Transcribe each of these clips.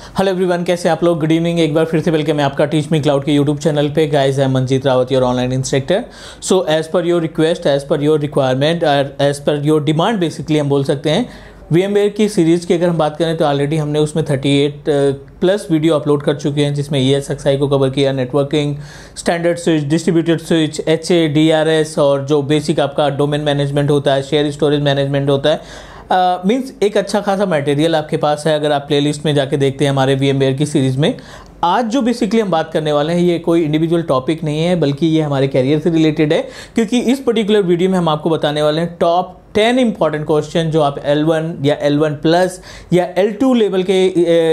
Hello everyone, कैसे आप लोग। Good evening. एक बार फिर से वेलकम है आपका टीच मी क्लाउड के यूट्यूब चैनल पे। Guys, I am Manjeet Rawat, your online instructor. So as per your request, as per your requirement और as per your demand basically हम बोल सकते हैं, VMware की सीरीज़ की अगर हम बात करें तो ऑलरेडी हमने उसमें 38 प्लस वीडियो अपलोड कर चुके हैं, जिसमें ESXi को कवर किया, networking, standard switch, distributed switch, HA, DRS और जो बेसिक आपका डोमेन मैनेजमेंट होता है, शेयर स्टोरेज मैनेजमेंट होता है। मीन्स एक अच्छा खासा मटेरियल आपके पास है अगर आप प्लेलिस्ट में जाके देखते हैं हमारे VMware की सीरीज़ में। आज जो बेसिकली हम बात करने वाले हैं ये कोई इंडिविजुअल टॉपिक नहीं है, बल्कि ये हमारे कैरियर से रिलेटेड है, क्योंकि इस पर्टिकुलर वीडियो में हम आपको बताने वाले हैं टॉप 10 इंपॉर्टेंट क्वेश्चन जो आप L1 या L1 प्लस या L2 लेवल के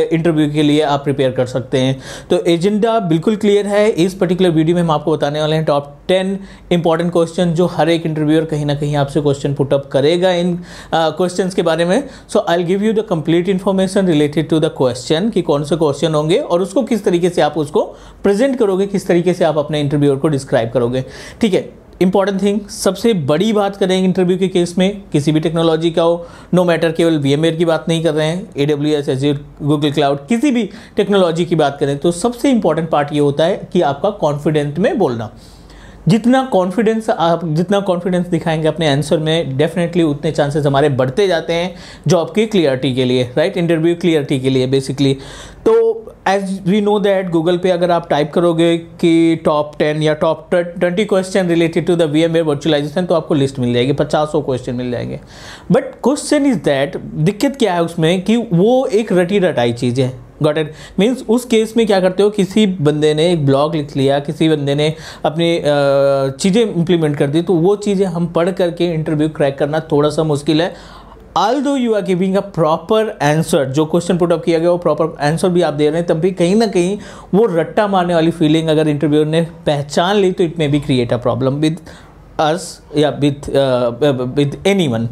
इंटरव्यू के लिए आप प्रिपेयर कर सकते हैं। तो एजेंडा बिल्कुल क्लियर है। इस पर्टिकुलर वीडियो में हम आपको बताने वाले हैं टॉप 10 इंपॉर्टेंट क्वेश्चन जो हर एक इंटरव्यूअर कहीं ना कहीं आपसे क्वेश्चन पुटअप करेगा इन क्वेश्चंस के बारे में। So I will give you the complete information related to the question कि कौन से क्वेश्चन होंगे और उसको किस तरीके से आप उसको प्रेजेंट करोगे, किस तरीके से आप अपने इंटरव्यूअर को डिस्क्राइब करोगे। ठीक है, इंपॉर्टेंट थिंग, सबसे बड़ी बात करेंगे इंटरव्यू के केस में, किसी भी टेक्नोलॉजी का हो, नो मैटर, केवल VMware की बात नहीं कर रहे हैं, AWS, Azure, गूगल क्लाउड, किसी भी टेक्नोलॉजी की बात करें तो सबसे इंपॉर्टेंट पार्ट ये होता है कि आपका कॉन्फिडेंट में बोलना। जितना कॉन्फिडेंस दिखाएंगे अपने आंसर में, डेफिनेटली उतने चांसेस हमारे बढ़ते जाते हैं जॉब की क्लियरिटी के लिए, राइट, इंटरव्यू क्लियरिटी के लिए बेसिकली। तो as we know that Google पे अगर आप टाइप करोगे कि टॉप 10 या top 20 question related to the VMware virtualization तो आपको लिस्ट मिल जाएगी, 50 क्वेश्चन मिल जाएंगे। बट क्वेश्चन इज दैट, दिक्कत क्या है उसमें कि वो एक रटी रटाई चीज़ है। Got it. मीन्स उस केस में क्या करते हो, किसी बंदे ने एक ब्लॉग लिख लिया, किसी बंदे ने अपनी चीज़ें इंप्लीमेंट कर दी, तो वो चीज़ें हम पढ़ करके इंटरव्यू क्रैक करना थोड़ा सा मुश्किल है। Although you are giving a proper answer, जो क्वेश्चन पुट अप किया गया वो प्रॉपर आंसर भी आप दे रहे हैं, तब भी कहीं ना कहीं वो रट्टा मारने वाली फीलिंग अगर इंटरव्यूअर ने पहचान ली तो it may be create a problem with us या with anyone.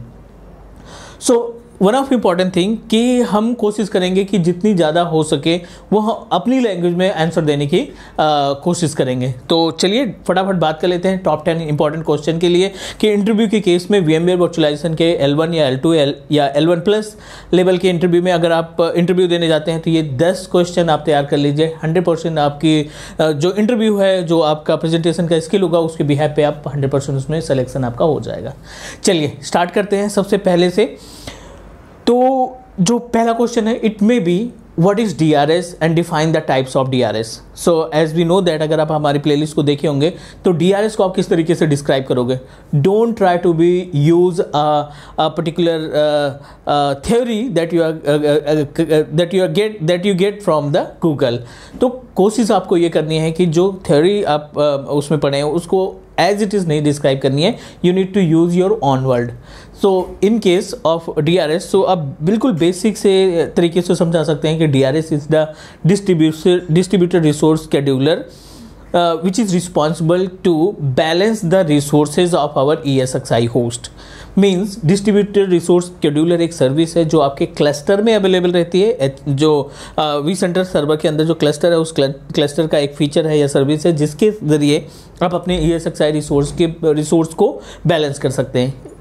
So one of important thing कि हम कोशिश करेंगे कि जितनी ज़्यादा हो सके वो हम अपनी लैंग्वेज में आंसर देने की कोशिश करेंगे। तो चलिए फटाफट बात कर लेते हैं टॉप 10 इंपॉर्टेंट क्वेश्चन के लिए कि इंटरव्यू के केस में VMware वर्चुअलाइजेशन के L1 या L2 या L1 प्लस लेवल के इंटरव्यू में अगर आप इंटरव्यू देने जाते हैं तो ये 10 क्वेश्चन आप तैयार कर लीजिए। 100% आपकी जो इंटरव्यू है, जो आपका प्रेजेंटेशन का स्किल होगा, उसके बिहाफ पे आप 100% उसमें सिलेक्शन आपका हो जाएगा। चलिए स्टार्ट करते हैं सबसे पहले से। तो जो पहला क्वेश्चन है, it may be what is DRS and define the types of DRS। So as we know that, अगर आप हमारी प्लेलिस्ट को देखे होंगे तो DRS को आप किस तरीके से डिस्क्राइब करोगे। Don't try to be use a particular theory that you get from the Google. तो कोशिश आपको ये करनी है कि जो थ्योरी आप उसमें पढ़े हैं उसको एज इट इज़ नहीं डिस्क्राइब करनी है, you need to use your own word. So in case of DRS, so अब बिल्कुल बेसिक से तरीके से समझा सकते हैं कि DRS is the distributed resource scheduler which is responsible to balance the resources of our ESXi host। Means distributed resource scheduler एक सर्विस है जो आपके क्लस्टर में अवेलेबल रहती है। जो vCenter सर्वर के अंदर जो क्लस्टर है, उस क्लस्टर का एक फीचर है या सर्विस है जिसके ज़रिए आप अपने ESXi रिसोर्स को बैलेंस कर सकते हैं।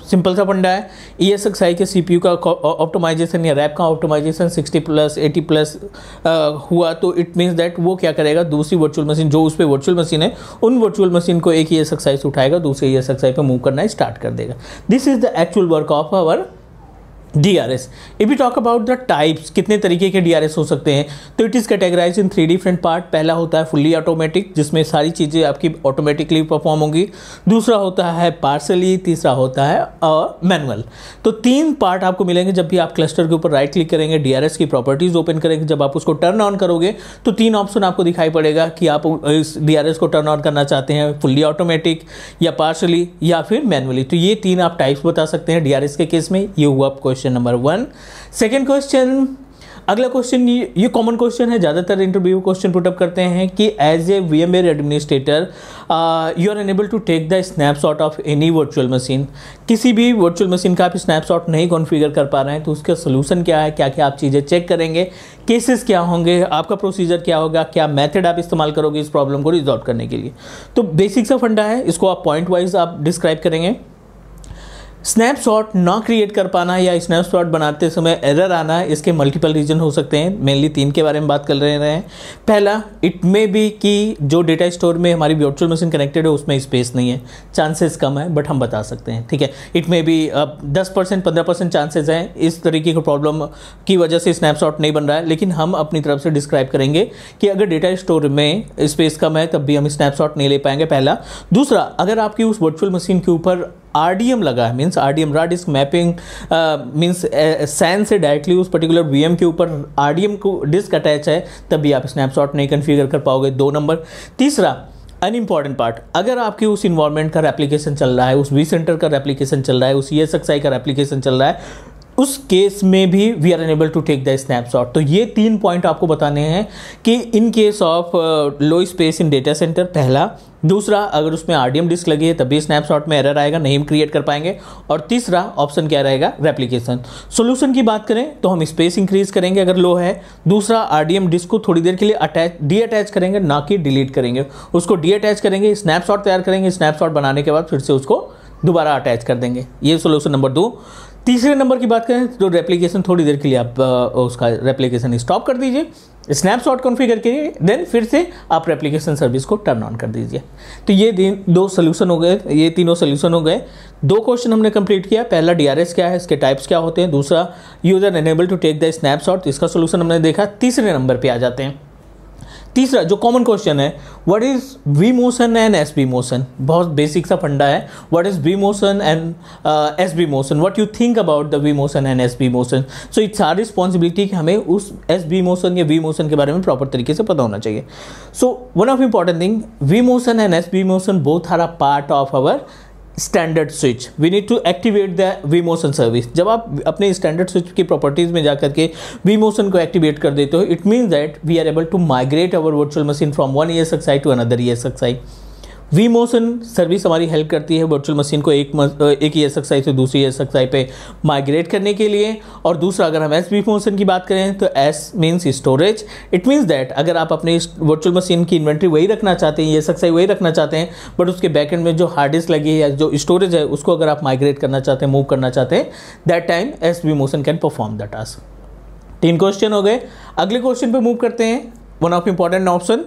सिंपल सा फंडा है। ESXi के CPU का ऑप्टिमाइजेशन या रैप का ऑप्टिमाइजेशन 60 प्लस 80 प्लस हुआ तो इट मीन्स दैट वो क्या करेगा, दूसरी वर्चुअल मशीन जो उस पर वर्चुअल मशीन है, उन वर्चुअल मशीन को एक ESXi से उठाएगा, दूसरे ESXi पे मूव करना स्टार्ट कर देगा। This is the actual work of our DRS। If you talk about the types, कितने तरीके के DRS हो सकते हैं, तो it is categorise in 3 different part. पहला होता है फुल्ली ऑटोमेटिक, जिसमें सारी चीज़ें आपकी ऑटोमेटिकली परफॉर्म होंगी। दूसरा होता है पार्सली, तीसरा होता है मैनुअल। तो 3 पार्ट आपको मिलेंगे जब भी आप क्लस्टर के ऊपर राइट क्लिक करेंगे, DRS की प्रॉपर्टीज़ ओपन करेंगे, जब आप उसको टर्न ऑन करोगे तो 3 ऑप्शन आपको दिखाई पड़ेगा कि आप इस DRS को टर्न ऑन करना चाहते हैं, फुल्ली ऑटोमेटिक या पार्सली या फिर मैनुअली। तो ये 3 आप टाइप्स बता सकते हैं DRS के केस में। ये हुआ क्वेश्चन नंबर 1। सेकेंड क्वेश्चन, अगला क्वेश्चन ये कॉमन क्वेश्चन है, ज़्यादातर इंटरव्यू क्वेश्चन पुटअप करते हैं कि as a VMware administrator you are unable to take the snapshot of any virtual machine. किसी भी वर्चुअल मशीन का आप स्नैपशॉट नहीं कॉन्फ़िगर कर पा रहे हैं तो उसका सोल्यूशन क्या है, क्या क्या आप चीज़ें चेक करेंगे, केसेस क्या होंगे, आपका प्रोसीजर क्या होगा, क्या मेथड आप इस्तेमाल करोगे इस प्रॉब्लम को रिजॉल्व करने के लिए। तो बेसिक सा फंडा है, इसको आप पॉइंट वाइज आप डिस्क्राइब करेंगे। स्नैपशॉट ना क्रिएट कर पाना या स्नैपशॉट बनाते समय एरर आना, इसके मल्टीपल रीजन हो सकते हैं। मेनली 3 के बारे में बात कर रहे हैं। पहला, इट मे बी कि जो डेटा स्टोर में हमारी वर्चुअल मशीन कनेक्टेड है उसमें स्पेस नहीं है, चांसेस कम है बट हम बता सकते हैं, ठीक है। इट मे बी 10% 15% चांसेस हैं इस तरीके की प्रॉब्लम की वजह से स्नैपशॉट नहीं बन रहा है, लेकिन हम अपनी तरफ से डिस्क्राइब करेंगे कि अगर डेटा स्टोर में स्पेस कम है तब भी हम स्नैपशॉट नहीं ले पाएंगे, पहला। दूसरा, अगर आपकी उस वर्चुअल मशीन के ऊपर RDM लगा है, means RDM raw disk mapping, means SAN से डायरेक्टली उस पर्टिकुलर VM के ऊपर RDM को डिस्क अटैच है, तब भी आप स्नैपशॉट नहीं कन्फिगर कर पाओगे, 2 नंबर। तीसरा, अन इम्पॉर्टेंट पार्ट, अगर आपके उस इन्वायरमेंट का रेप्लिकेशन चल रहा है, उस vCenter का रेप्लिकेशन चल रहा है, उस ESXi का रेप्लिकेशन चल रहा है, उस केस में भी we are unable to take the snapshot. तो ये 3 पॉइंट आपको बताने हैं कि in case of low space in data centre, पहला। दूसरा, अगर उसमें RDM डिस्क लगी है तभी स्नैपशॉट में एरर आएगा, नहीं हम क्रिएट कर पाएंगे। और तीसरा ऑप्शन क्या रहेगा, रेप्लिकेशन। सोल्यूशन की बात करें तो हम स्पेस इंक्रीज करेंगे अगर लो है। दूसरा, RDM डिस्क को थोड़ी देर के लिए डीअटैच करेंगे, ना कि डिलीट करेंगे, उसको डीअटैच करेंगे, स्नैपशॉट तैयार करेंगे, स्नैपशॉट बनाने के बाद फिर से उसको दोबारा अटैच कर देंगे। ये सोल्यूशन नंबर 2। तीसरे नंबर की बात करें तो रेप्लिकेशन, थोड़ी देर के लिए आप उसका रेप्लिकेशन स्टॉप कर दीजिए, स्नैपशॉट कॉन्फ़िगर करिए, देन फिर से आप रेप्लिकेशन सर्विस को टर्न ऑन कर दीजिए। तो ये 2 सोल्यूशन हो गए, ये तीनों सोल्यूशन हो गए। 2 क्वेश्चन हमने कंप्लीट किया। पहला, DRS क्या है, इसके टाइप्स क्या होते हैं। दूसरा, user unable to take the snapshot, इसका सोल्यूशन हमने देखा। तीसरे नंबर पे आ जाते हैं। तीसरा जो कॉमन क्वेश्चन है, what is V motion and SB motion, बहुत बेसिक सा फंडा है। What is V motion and SB motion, what you think about the V motion and SB motion. So it's our responsibility कि हमें उस SB motion या V motion के बारे में प्रॉपर तरीके से पता होना चाहिए। So one of important thing, V motion and SB motion both are a part of our standard switch. We need to activate the V motion service. जब आप अपने स्टैंडर्ड स्विच की प्रॉपर्टीज में जाकर के वी मोशन को activate कर देते हो, it means that we are able to migrate our virtual machine from one ESXi to another ESXi। V motion service हमारी हेल्प करती है वर्चुअल मशीन को एक ESXi से दूसरी ESXi पे माइग्रेट करने के लिए। और दूसरा, अगर हम एसबी मोशन की बात करें तो S means storage. It means that अगर आप अपनी वर्चुअल मशीन की इन्वेंट्री वही रखना चाहते हैं, ESXi वही रखना चाहते हैं, बट उसके बैकएंड में जो हार्ड डिस्क लगी है या जो स्टोरेज है उसको अगर आप माइग्रेट करना चाहते हैं, मूव करना चाहते हैं, that time SB motion can perform the task. 3 question हो गए। अगले क्वेश्चन पे मूव करते हैं। One of important option,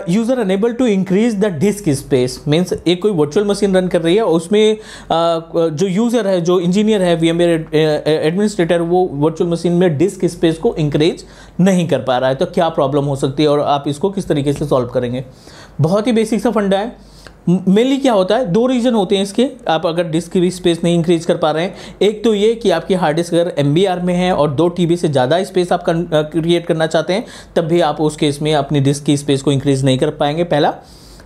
user unable to increase the disk space, means एक कोई वर्चुअल मशीन रन कर रही है, उसमें जो यूज़र है, जो इंजीनियर है, VMware एडमिनिस्ट्रेटर, वो वर्चुअल मशीन में डिस्क स्पेस को इंक्रीज नहीं कर पा रहा है, तो क्या प्रॉब्लम हो सकती है और आप इसको किस तरीके से सॉल्व करेंगे। बहुत ही बेसिक सा फंडा है। मेनली क्या होता है, 2 रीज़न होते हैं इसके। आप अगर डिस्क की स्पेस नहीं इंक्रीज कर पा रहे हैं, एक तो ये कि आपकी हार्ड डिस्क अगर MBR में है और 2 TB से ज़्यादा स्पेस आप क्रिएट करना चाहते हैं, तब भी आप उस केस में अपनी डिस्क की स्पेस को इंक्रीज नहीं कर पाएंगे, पहला।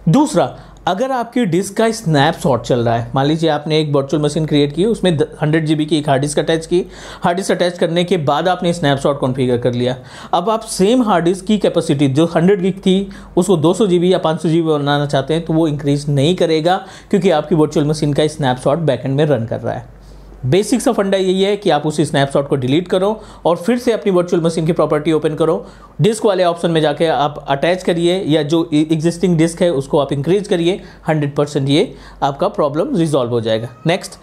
दूसरा, अगर आपकी डिस्क का स्नैपशॉट चल रहा है, मान लीजिए आपने एक वर्चुअल मशीन क्रिएट की, उसमें 100 GB की एक हार्ड डिस्क अटैच की, हार्ड डिस्क अटैच करने के बाद आपने स्नैपशॉट कॉन्फ़िगर कर लिया। अब आप सेम हार्ड डिस्क की कैपेसिटी जो 100 GB थी उसको 200 GB या 500 GB बनाना चाहते हैं, तो वो इंक्रीज नहीं करेगा क्योंकि आपकी वर्चुअल मशीन का स्नैपशॉट बैकएंड में रन कर रहा है। बेसिक सा फंडा यही है कि आप उस स्नैपशॉट को डिलीट करो और फिर से अपनी वर्चुअल मशीन की प्रॉपर्टी ओपन करो, डिस्क वाले ऑप्शन में जाके आप अटैच करिए या जो एग्जिस्टिंग डिस्क है उसको आप इंक्रीज करिए, 100% ये आपका प्रॉब्लम रिजॉल्व हो जाएगा। Next,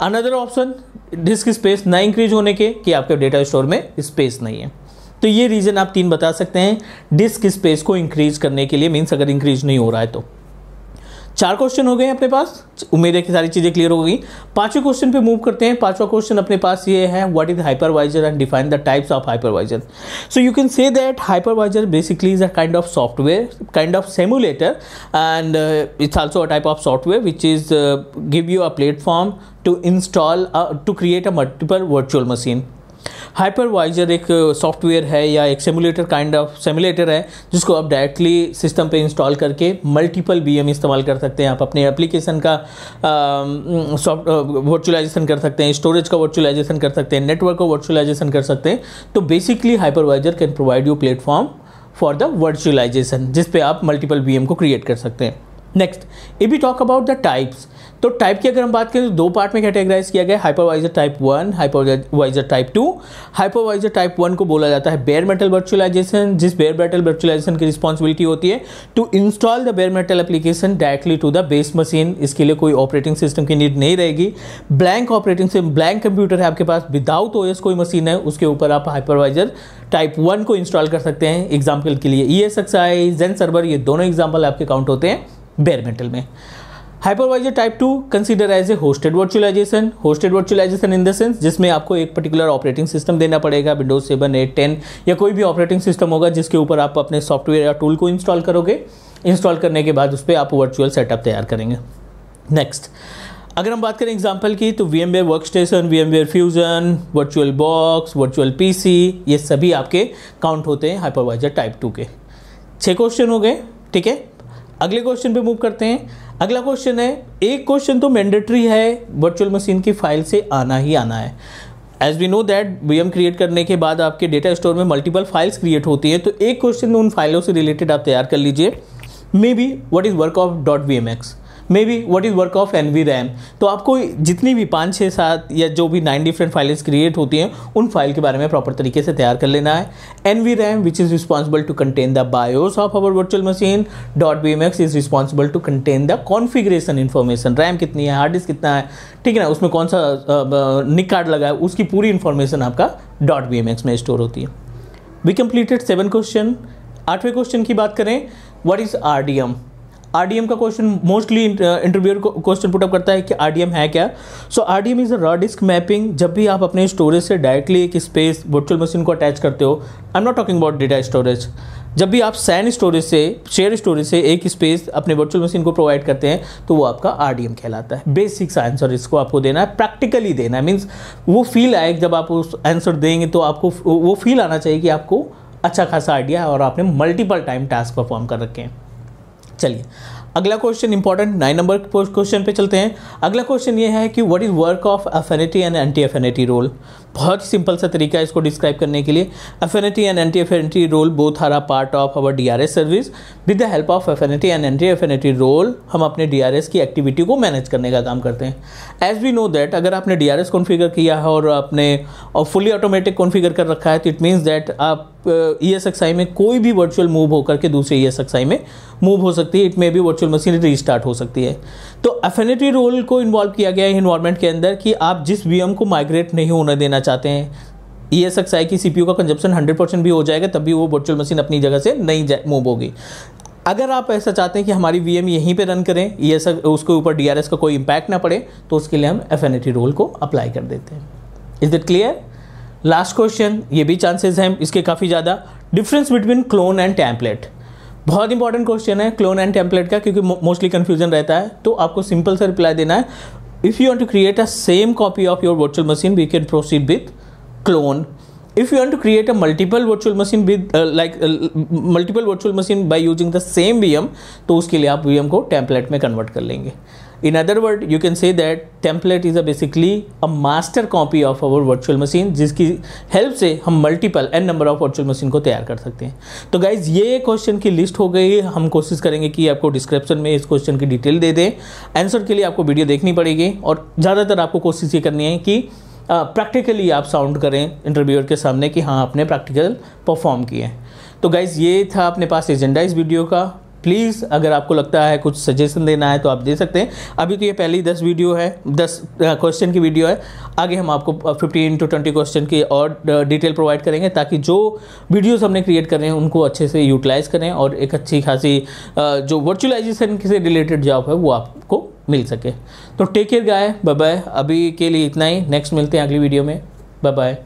another option, disc space ना इंक्रीज होने के, कि आपके डेटा स्टोर में स्पेस नहीं है। तो ये रीज़न आप 3 बता सकते हैं डिस्क स्पेस को इंक्रीज करने के लिए, मीन्स अगर इंक्रीज नहीं हो रहा है तो। 4 क्वेश्चन हो गए अपने पास, उम्मीद है कि सारी चीज़ें क्लियर हो गई। 5वें क्वेश्चन पे मूव करते हैं। 5वां क्वेश्चन अपने पास ये है, what is hypervisor and define the types of hypervisor. So you can say that hypervisor basically is a kind of software, kind of simulator, and it's also a type of software which is give you a platform to install to create a multiple virtual machine. Hypervisor एक software है या एक simulator, kind of simulator है, जिसको आप directly system पे install करके multiple VM इस्तेमाल कर सकते हैं। आप अपने एप्लीकेशन का वर्चुअलाइजेशन कर सकते हैं, स्टोरेज का वर्चुअलाइजेशन कर सकते हैं, नेटवर्क का वर्चुअलाइजेशन कर सकते हैं। तो basically hypervisor can provide you platform for the virtualization, जिस पे आप मल्टीपल VM को क्रिएट कर सकते हैं। Next, if we talk about the types, तो टाइप की अगर हम बात करें तो दो पार्ट में कैटेगराइज किया गया है, hypervisor type 1, hypervisor type 2। Hypervisor type 1 को बोला जाता है बेयर मेटल वर्चुअलाइजेशन, जिस बेयर मेटल वर्चुअलाइजेशन की रिस्पॉन्सिबिलिटी होती है to install the bare metal application directly to the base machine. इसके लिए कोई ऑपरेटिंग सिस्टम की नीड नहीं रहेगी, ब्लैंक ऑपरेटिंग से ब्लैंक कंप्यूटर है आपके पास, विदाउट ओएस कोई मशीन है, उसके ऊपर आप हाइपरवाइजर टाइप 1 को इंस्टॉल कर सकते हैं। एग्जाम्पल के लिए ESXi, जेन सर्वर, ये दोनों एग्जाम्पल आपके काउंट होते हैं बेयर मेटल में। Hypervisor type 2 consider as a hosted virtualization. Hosted virtualization in the sense जिसमें आपको एक पर्टिकुलर ऑपरेटिंग सिस्टम देना पड़ेगा, विंडोज 7, 8, 10 या कोई भी ऑपरेटिंग सिस्टम होगा जिसके ऊपर आप अपने सॉफ्टवेयर या टूल को इंस्टॉल करोगे। इंस्टॉल करने के बाद उस पर आप वर्चुअल सेटअप तैयार करेंगे। नेक्स्ट, अगर हम बात करें एग्जाम्पल की तो VMware workstation, VMware fusion, virtual box, virtual PC, ये सभी आपके काउंट होते हैं हाइपरवाइजर टाइप 2 के। 6 क्वेश्चन हो गए, ठीक है। अगले क्वेश्चन पे मूव करते हैं। अगला क्वेश्चन है, एक क्वेश्चन तो मैंडेटरी है, वर्चुअल मशीन की फाइल से आना ही आना है। As we know that VM create करने के बाद आपके डेटा स्टोर में मल्टीपल फाइल्स क्रिएट होती हैं, तो एक क्वेश्चन उन फाइलों से रिलेटेड आप तैयार कर लीजिए। मे be what is work of .vmx, may be what is work of NVRAM। तो आपको जितनी भी 5, 6, 7 या जो भी 9 डिफरेंट फाइल्स क्रिएट होती हैं उन फाइल के बारे में प्रॉपर तरीके से तैयार कर लेना है। NVRAM which is responsible to contain the BIOS of our virtual machine, .vmx is responsible to contain the configuration information, RAM कितनी है, हार्ड डिस्क कितना है, ठीक है ना, उसमें कौन सा निक कार्ड लगा है, उसकी पूरी इन्फॉर्मेशन आपका .vmx में स्टोर होती है। We completed 7 question. 8वें क्वेश्चन की बात करें, व्हाट इज RDM। RDM का question mostly interviewer question put up करता है कि RDM है क्या। So RDM is a raw disk mapping. जब भी आप अपने स्टोरेज से डायरेक्टली एक स्पेस वर्चुअल मशीन को अटैच करते हो, I am not talking about data storage, जब भी आप SAN स्टोरेज से, शेयर स्टोरेज से एक स्पेस अपने वर्चुअल मशीन को प्रोवाइड करते हैं तो वो आपका RDM कहलाता है। बेसिक्स आंसर इसको आपको देना है, प्रैक्टिकली देना है, मीन्स वो फील आए जब आप उस आंसर देंगे तो आपको वो फील आना चाहिए कि आपको अच्छा खासा आइडिया है और आपने मल्टीपल टाइम टास्क परफॉर्म कर रखे हैं। चलिए अगला क्वेश्चन इंपॉर्टेंट 9 नंबर क्वेश्चन पे चलते हैं। अगला क्वेश्चन ये है कि what is work of affinity and anti affinity rule. बहुत ही सिंपल सा तरीका है इसको डिस्क्राइब करने के लिए। Affinity and anti affinity rule both are a part of our DRS service. With the help of affinity and anti affinity rule हम अपने DRS की एक्टिविटी को मैनेज करने का काम करते हैं। एज वी नो दैट अगर आपने DRS कॉन्फ़िगर किया है और आपने फुली ऑटोमेटिक कॉन्फ़िगर कर रखा है तो इट मीन्स दैट आप ESXi में कोई भी वर्चुअल मूव होकर के दूसरे ESXi में मूव हो सकती है। इट में भी वर्चुअल मशीन रीस्टार्ट हो सकती है। तो एफिनिटी रोल को इन्वॉल्व किया गया है इन्वायरमेंट के अंदर कि आप जिस VM को माइग्रेट नहीं होने देना चाहते हैं, ESXi की CPU का कंजप्शन 100% भी हो जाएगा तब भी वो वर्चुअल मशीन अपनी जगह से नहीं मूव होगी। अगर आप ऐसा चाहते हैं कि हमारी VM यहीं पे रन करें, उसके ऊपर DRS का कोई इम्पैक्ट ना पड़े, तो उसके लिए हम एफिनिटी रोल को अप्लाई कर देते हैं। Is it clear? Last question, ये भी चांसेस हैं इसके काफ़ी ज़्यादा। Difference between clone and template, बहुत इंपॉर्टेंट क्वेश्चन है क्लोन एंड टेम्पलेट का, क्योंकि मोस्टली कन्फ्यूजन रहता है। तो आपको सिंपल सा रिप्लाई देना है, if you want to create a same copy of your virtual machine we can proceed with clone. If you want to create a multiple virtual machine with multiple virtual machine by using the same VM, तो उसके लिए आप VM को template में convert कर लेंगे। In other word, you can say that template is basically a master copy of our virtual machine, जिसकी help से हम multiple n number of virtual machine को तैयार कर सकते हैं। तो गाइज ये क्वेश्चन की लिस्ट हो गई। हम कोशिश करेंगे कि आपको डिस्क्रिप्शन में इस क्वेश्चन की डिटेल दे दें। आंसर के लिए आपको वीडियो देखनी पड़ेगी और ज़्यादातर आपको कोशिश ये करनी है कि प्रैक्टिकली आप साउंड करें इंटरव्यूअर के सामने कि हाँ आपने प्रैक्टिकल परफॉर्म किए हैं। तो गाइज़ ये था अपने पास एजेंडा इस वीडियो का। प्लीज़ अगर आपको लगता है कुछ सजेशन देना है तो आप दे सकते हैं। अभी तो ये पहली 10 वीडियो है, 10 क्वेश्चन की वीडियो है। आगे हम आपको 15 to 20 क्वेश्चन की और डिटेल प्रोवाइड करेंगे ताकि जो वीडियोस हमने क्रिएट कर रहे हैं उनको अच्छे से यूटिलाइज़ करें और एक अच्छी खासी जो वर्चुअलाइजेशन से रिलेटेड जॉब है वो आपको मिल सके। तो टेक केयर गाय, बाय बाय। अभी के लिए इतना ही, नेक्स्ट मिलते हैं अगली वीडियो में। Bye bye.